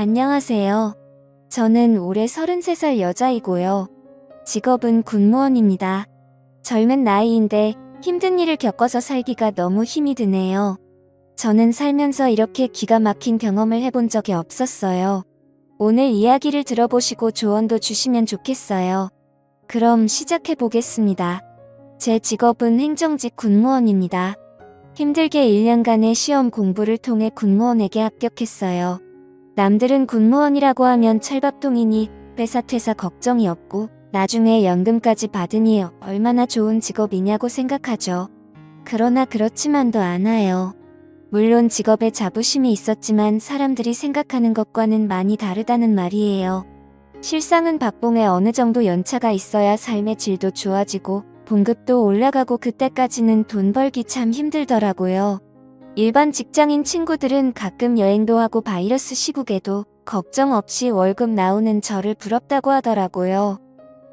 안녕하세요. 저는 올해 33살 여자이고요. 직업은 군무원입니다. 젊은 나이인데 힘든 일을 겪어서 살기가 너무 힘이 드네요. 저는 살면서 이렇게 기가 막힌 경험을 해본 적이 없었어요. 오늘 이야기를 들어보시고 조언도 주시면 좋겠어요. 그럼 시작해 보겠습니다. 제 직업은 행정직 군무원입니다. 힘들게 1년간의 시험 공부를 통해 군무원에게 합격했어요. 남들은 군무원이라고 하면 철밥통이니 회사 퇴사 걱정이 없고 나중에 연금까지 받으니 얼마나 좋은 직업이냐고 생각하죠. 그러나 그렇지만도 않아요. 물론 직업에 자부심이 있었지만 사람들이 생각하는 것과는 많이 다르다는 말이에요. 실상은 박봉에 어느 정도 연차가 있어야 삶의 질도 좋아지고 봉급도 올라가고 그때까지는 돈 벌기 참 힘들더라고요. 일반 직장인 친구들은 가끔 여행도 하고 바이러스 시국에도 걱정 없이 월급 나오는 저를 부럽다고 하더라고요.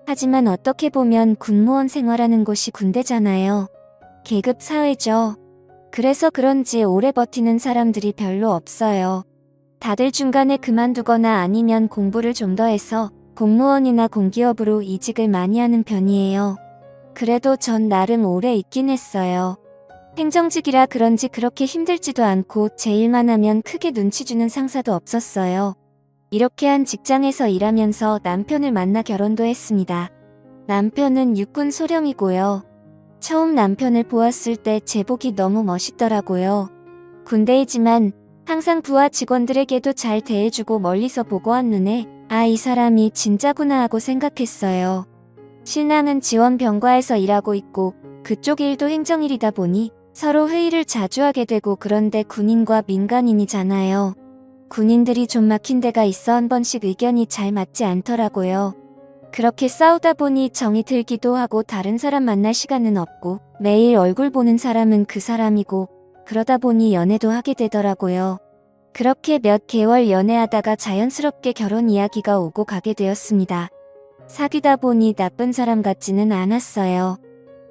하지만 어떻게 보면 군무원 생활하는 곳이 군대잖아요. 계급 사회죠. 그래서 그런지 오래 버티는 사람들이 별로 없어요. 다들 중간에 그만두거나 아니면 공부를 좀 더 해서 공무원이나 공기업으로 이직을 많이 하는 편이에요. 그래도 전 나름 오래 있긴 했어요. 행정직이라 그런지 그렇게 힘들지도 않고 제 일만 하면 크게 눈치 주는 상사도 없었어요. 이렇게 한 직장에서 일하면서 남편을 만나 결혼도 했습니다. 남편은 육군 소령이고요. 처음 남편을 보았을 때 제복이 너무 멋있더라고요. 군대이지만 항상 부하 직원들에게도 잘 대해주고 멀리서 보고 한 눈에 이 사람이 진짜구나 하고 생각했어요. 신랑은 지원병과에서 일하고 있고 그쪽 일도 행정일이다 보니 서로 회의를 자주 하게 되고 그런데 군인과 민간인이잖아요. 군인들이 좀 막힌 데가 있어 한 번씩 의견이 잘 맞지 않더라고요. 그렇게 싸우다 보니 정이 들기도 하고 다른 사람 만날 시간은 없고 매일 얼굴 보는 사람은 그 사람이고 그러다 보니 연애도 하게 되더라고요. 그렇게 몇 개월 연애하다가 자연스럽게 결혼 이야기가 오고 가게 되었습니다. 사귀다 보니 나쁜 사람 같지는 않았어요.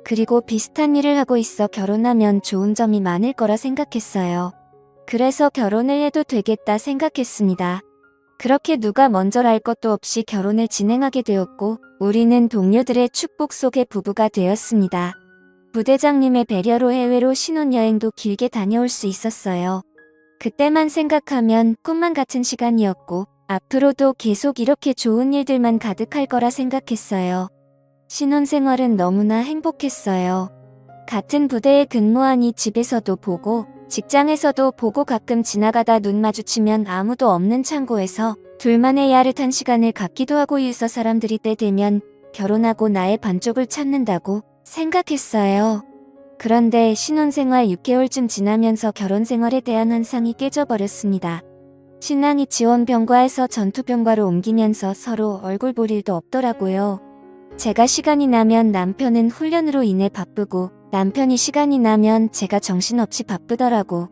그리고 비슷한 일을 하고 있어 결혼하면 좋은 점이 많을 거라 생각했어요. 그래서 결혼을 해도 되겠다 생각했습니다. 그렇게 누가 먼저랄 것도 없이 결혼을 진행하게 되었고 우리는 동료들의 축복 속에 부부가 되었습니다. 부대장님의 배려로 해외로 신혼여행도 길게 다녀올 수 있었어요. 그때만 생각하면 꿈만 같은 시간이었고 앞으로도 계속 이렇게 좋은 일들만 가득할 거라 생각했어요. 신혼생활은 너무나 행복했어요. 같은 부대에 근무하니 집에서도 보고 직장에서도 보고 가끔 지나가다 눈 마주치면 아무도 없는 창고에서 둘만의 야릇한 시간을 갖기도 하고 유서 사람들이 때 되면 결혼하고 나의 반쪽을 찾는다고 생각했어요. 그런데 신혼생활 6개월쯤 지나면서 결혼생활에 대한 환상이 깨져버렸습니다. 신랑이 지원병과에서 전투병과로 옮기면서 서로 얼굴 볼 일도 없더라고요. 제가 시간이 나면 남편은 훈련으로 인해 바쁘고 남편이 시간이 나면 제가 정신없이 바쁘더라고.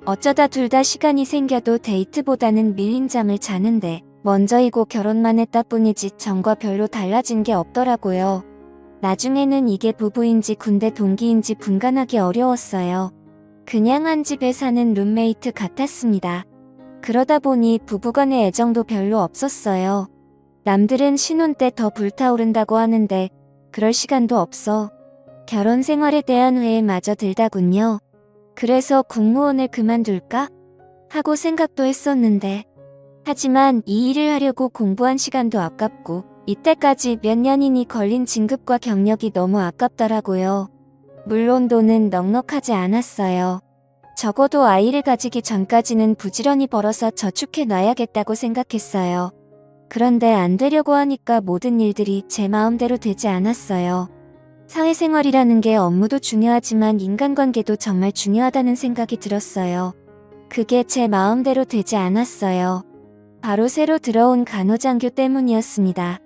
어쩌다 둘 다 시간이 생겨도 데이트보다는 밀린 잠을 자는데 먼저이고 결혼만 했다 뿐이지 전과 별로 달라진 게 없더라고요. 나중에는 이게 부부인지 군대 동기인지 분간하기 어려웠어요. 그냥 한 집에 사는 룸메이트 같았습니다. 그러다 보니 부부간의 애정도 별로 없었어요. 남들은 신혼 때 더 불타오른다고 하는데 그럴 시간도 없어. 결혼 생활에 대한 회의마저 들다군요. 그래서 공무원을 그만둘까? 하고 생각도 했었는데 하지만 이 일을 하려고 공부한 시간도 아깝고 이때까지 몇 년이니 걸린 진급과 경력이 너무 아깝더라고요. 물론 돈은 넉넉하지 않았어요. 적어도 아이를 가지기 전까지는 부지런히 벌어서 저축해 놔야겠다고 생각했어요. 그런데 안 되려고 하니까 모든 일들이 제 마음대로 되지 않았어요. 사회생활이라는 게 업무도 중요하지만 인간관계도 정말 중요하다는 생각이 들었어요. 그게 제 마음대로 되지 않았어요. 바로 새로 들어온 간호장교 때문이었습니다.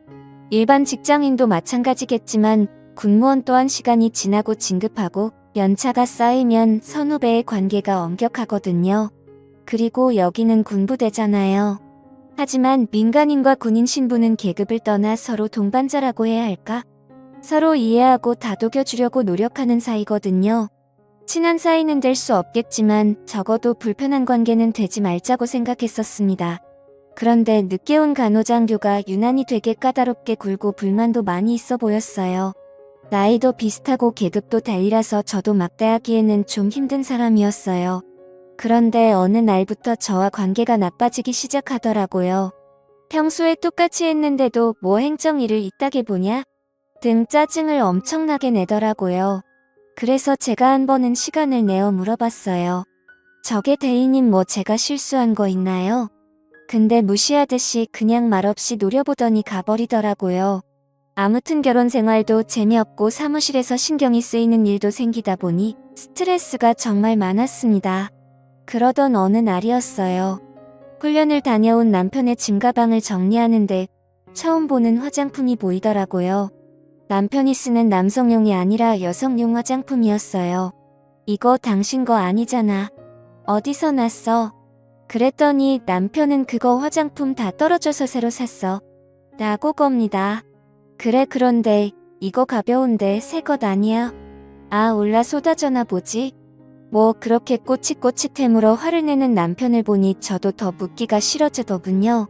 일반 직장인도 마찬가지겠지만 군무원 또한 시간이 지나고 진급하고 연차가 쌓이면 선후배의 관계가 엄격하거든요. 그리고 여기는 군부대잖아요. 하지만 민간인과 군인 신분은 계급을 떠나 서로 동반자라고 해야 할까? 서로 이해하고 다독여주려고 노력하는 사이거든요. 친한 사이는 될 수 없겠지만 적어도 불편한 관계는 되지 말자고 생각했었습니다. 그런데 늦게 온 간호장교가 유난히 되게 까다롭게 굴고 불만도 많이 있어 보였어요. 나이도 비슷하고 계급도 달리라서 저도 막대하기에는 좀 힘든 사람이었어요. 그런데 어느 날부터 저와 관계가 나빠지기 시작하더라고요. 평소에 똑같이 했는데도 뭐 행정일을 이따게 보냐? 등 짜증을 엄청나게 내더라고요. 그래서 제가 한 번은 시간을 내어 물어봤어요. 저게 대리님 뭐 제가 실수한 거 있나요? 근데 무시하듯이 그냥 말없이 노려보더니 가버리더라고요. 아무튼 결혼 생활도 재미없고 사무실에서 신경이 쓰이는 일도 생기다 보니 스트레스가 정말 많았습니다. 그러던 어느 날이었어요. 훈련을 다녀온 남편의 짐가방을 정리하는데 처음 보는 화장품이 보이더라고요. 남편이 쓰는 남성용이 아니라 여성용 화장품이었어요. 이거 당신 거 아니잖아. 어디서 났어? 그랬더니 남편은 그거 화장품 다 떨어져서 새로 샀어. 라고 겁니다. 그래 그런데 이거 가벼운데 새 것 아니야? 아 올라 쏟아져나 보지? 뭐 그렇게 꼬치꼬치템으로 화를 내는 남편을 보니 저도 더 묻기가 싫어지더군요.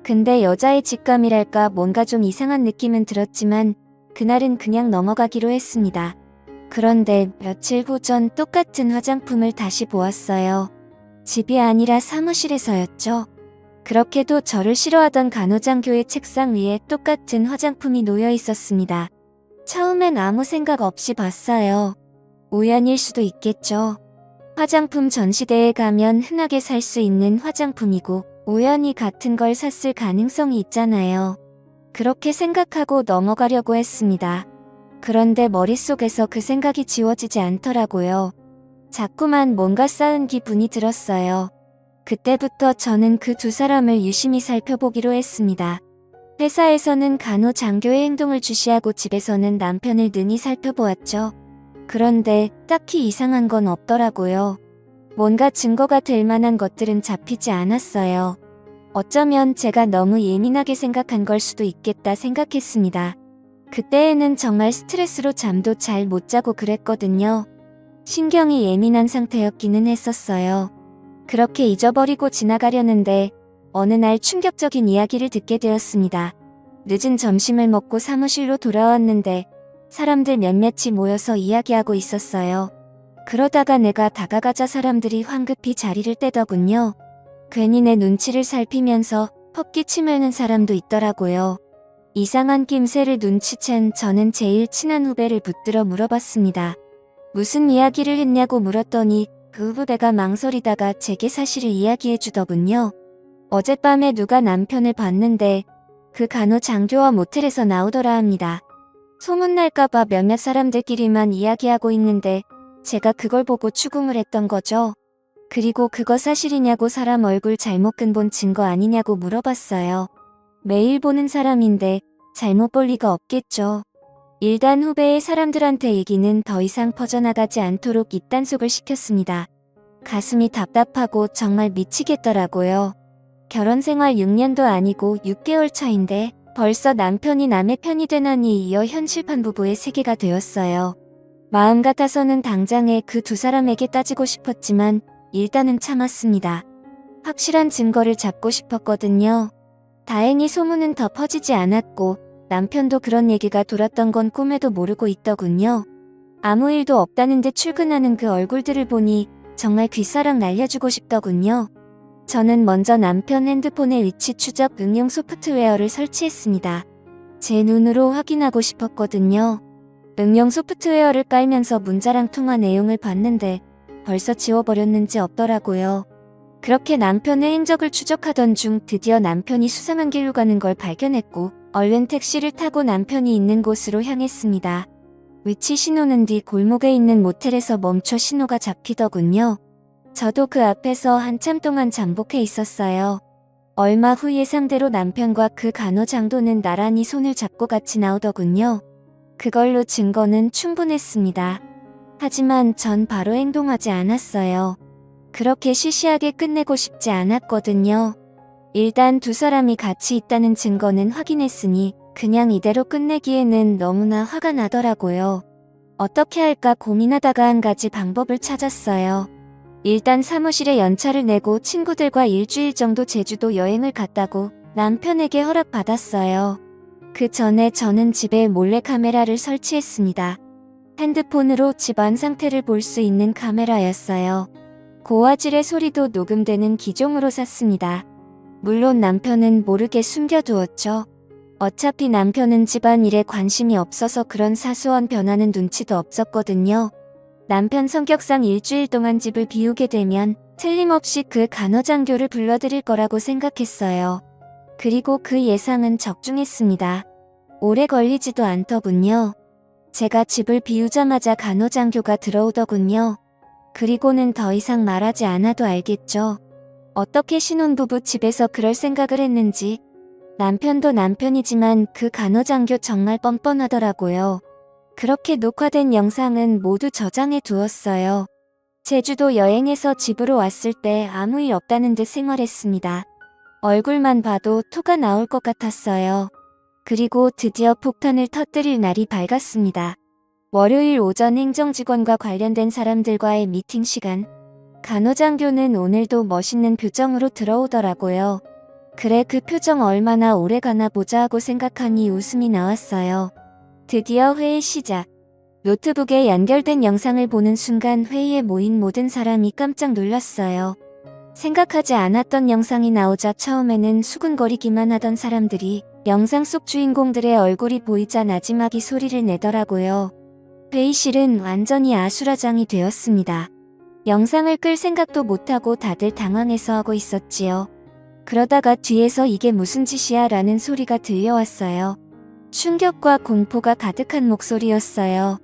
근데 여자의 직감이랄까 뭔가 좀 이상한 느낌은 들었지만 그날은 그냥 넘어가기로 했습니다. 그런데 며칠 후 전 똑같은 화장품을 다시 보았어요. 집이 아니라 사무실에서였죠. 그렇게도 저를 싫어하던 간호장교의 책상 위에 똑같은 화장품이 놓여 있었습니다. 처음엔 아무 생각 없이 봤어요. 우연일 수도 있겠죠. 화장품 전시대에 가면 흔하게 살 수 있는 화장품이고 우연히 같은 걸 샀을 가능성이 있잖아요. 그렇게 생각하고 넘어가려고 했습니다. 그런데 머릿속에서 그 생각이 지워지지 않더라고요. 자꾸만 뭔가 쌓은 기분이 들었어요. 그때부터 저는 그 두 사람을 유심히 살펴보기로 했습니다. 회사에서는 간호장교의 행동을 주시하고 집에서는 남편을 능히 살펴보았죠. 그런데 딱히 이상한 건 없더라고요. 뭔가 증거가 될 만한 것들은 잡히지 않았어요. 어쩌면 제가 너무 예민하게 생각한 걸 수도 있겠다 생각했습니다. 그때에는 정말 스트레스로 잠도 잘 못 자고 그랬거든요. 신경이 예민한 상태였기는 했었어요. 그렇게 잊어버리고 지나가려는데 어느 날 충격적인 이야기를 듣게 되었습니다. 늦은 점심을 먹고 사무실로 돌아왔는데 사람들 몇몇이 모여서 이야기하고 있었어요. 그러다가 내가 다가가자 사람들이 황급히 자리를 떼더군요. 괜히 내 눈치를 살피면서 헛기침을 하는 사람도 있더라고요. 이상한 낌새를 눈치챈 저는 제일 친한 후배를 붙들어 물어봤습니다. 무슨 이야기를 했냐고 물었더니 그 후배가 망설이다가 제게 사실을 이야기해 주더군요. 어젯밤에 누가 남편을 봤는데 그 간호장교와 모텔에서 나오더라 합니다. 소문날까봐 몇몇 사람들끼리만 이야기하고 있는데 제가 그걸 보고 추궁을 했던 거죠. 그리고 그거 사실이냐고 사람 얼굴 잘못 근본 증거 아니냐고 물어봤어요. 매일 보는 사람인데 잘못 볼 리가 없겠죠. 일단 후배의 사람들한테 얘기는 더 이상 퍼져나가지 않도록 입단속을 시켰습니다. 가슴이 답답하고 정말 미치겠더라고요. 결혼 생활 6년도 아니고 6개월 차인데 벌써 남편이 남의 편이 되나니 이어 현실판 부부의 세계가 되었어요. 마음 같아서는 당장에 그 두 사람에게 따지고 싶었지만 일단은 참았습니다. 확실한 증거를 잡고 싶었거든요. 다행히 소문은 더 퍼지지 않았고 남편도 그런 얘기가 돌았던 건 꿈에도 모르고 있더군요. 아무 일도 없다는데 출근하는 그 얼굴들을 보니 정말 귓사랑 날려주고 싶더군요. 저는 먼저 남편 핸드폰에 위치 추적 응용 소프트웨어를 설치했습니다. 제 눈으로 확인하고 싶었거든요. 응용 소프트웨어를 깔면서 문자랑 통화 내용을 봤는데 벌써 지워버렸는지 없더라고요. 그렇게 남편의 행적을 추적하던 중 드디어 남편이 수상한 길로 가는 걸 발견했고 얼른 택시를 타고 남편이 있는 곳으로 향했습니다. 위치 신호는 뒤 골목에 있는 모텔에서 멈춰 신호가 잡히더군요. 저도 그 앞에서 한참 동안 잠복해 있었어요. 얼마 후 예상대로 남편과 그 간호장도는 나란히 손을 잡고 같이 나오더군요. 그걸로 증거는 충분했습니다. 하지만 전 바로 행동하지 않았어요. 그렇게 시시하게 끝내고 싶지 않았거든요. 일단 두 사람이 같이 있다는 증거는 확인했으니 그냥 이대로 끝내기에는 너무나 화가 나더라고요. 어떻게 할까 고민하다가 한 가지 방법을 찾았어요. 일단 사무실에 연차를 내고 친구들과 일주일 정도 제주도 여행을 갔다고 남편에게 허락받았어요. 그 전에 저는 집에 몰래카메라를 설치했습니다. 핸드폰으로 집안 상태를 볼 수 있는 카메라였어요. 고화질의 소리도 녹음되는 기종으로 샀습니다. 물론 남편은 모르게 숨겨두었죠. 어차피 남편은 집안일에 관심이 없어서 그런 사소한 변화는 눈치도 없었거든요. 남편 성격상 일주일 동안 집을 비우게 되면 틀림없이 그 간호장교를 불러들일 거라고 생각했어요. 그리고 그 예상은 적중했습니다. 오래 걸리지도 않더군요. 제가 집을 비우자마자 간호장교가 들어오더군요. 그리고는 더 이상 말하지 않아도 알겠죠. 어떻게 신혼부부 집에서 그럴 생각을 했는지. 남편도 남편이지만 그 간호장교 정말 뻔뻔하더라고요. 그렇게 녹화된 영상은 모두 저장해 두었어요. 제주도 여행에서 집으로 왔을 때 아무 일 없다는 듯 생활했습니다. 얼굴만 봐도 토가 나올 것 같았어요. 그리고 드디어 폭탄을 터뜨릴 날이 밝았습니다. 월요일 오전 행정직원과 관련된 사람들과의 미팅 시간. 간호장교는 오늘도 멋있는 표정으로 들어오더라고요. 그래, 그 표정 얼마나 오래 가나 보자 하고 생각하니 웃음이 나왔어요. 드디어 회의 시작. 노트북에 연결된 영상을 보는 순간 회의에 모인 모든 사람이 깜짝 놀랐어요. 생각하지 않았던 영상이 나오자 처음에는 수근거리기만 하던 사람들이 영상 속 주인공들의 얼굴이 보이자 나지막이 소리를 내더라고요. 회의실은 완전히 아수라장이 되었습니다. 영상을 끌 생각도 못하고 다들 당황해서 하고 있었지요. 그러다가 뒤에서 이게 무슨 짓이야 라는 소리가 들려왔어요. 충격과 공포가 가득한 목소리였어요.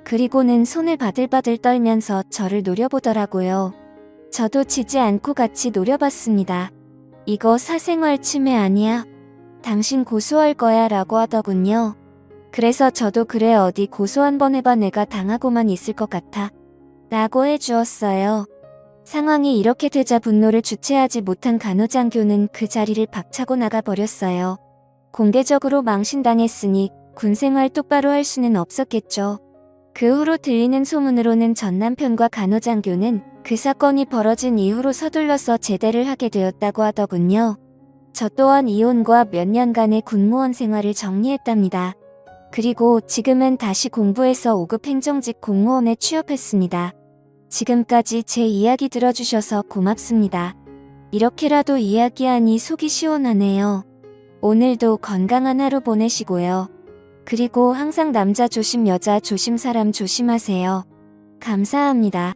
그리고는 손을 바들바들 떨면서 저를 노려보더라고요. 저도 지지 않고 같이 노려봤습니다. 이거 사생활 침해 아니야? 당신 고소할 거야 라고 하더군요. 그래서 저도 그래, 어디 고소 한번 해봐, 내가 당하고만 있을 것 같아 라고 해주었어요. 상황이 이렇게 되자 분노를 주체하지 못한 간호장교는 그 자리를 박차고 나가버렸어요. 공개적으로 망신당했으니 군생활 똑바로 할 수는 없었겠죠. 그 후로 들리는 소문으로는 전 남편과 간호장교는 그 사건이 벌어진 이후로 서둘러서 제대를 하게 되었다고 하더군요. 저 또한 이혼과 몇 년간의 군무원 생활을 정리했답니다. 그리고 지금은 다시 공부해서 5급 행정직 공무원에 취업했습니다. 지금까지 제 이야기 들어주셔서 고맙습니다. 이렇게라도 이야기하니 속이 시원하네요. 오늘도 건강한 하루 보내시고요. 그리고 항상 남자 조심 여자 조심 사람 조심하세요. 감사합니다.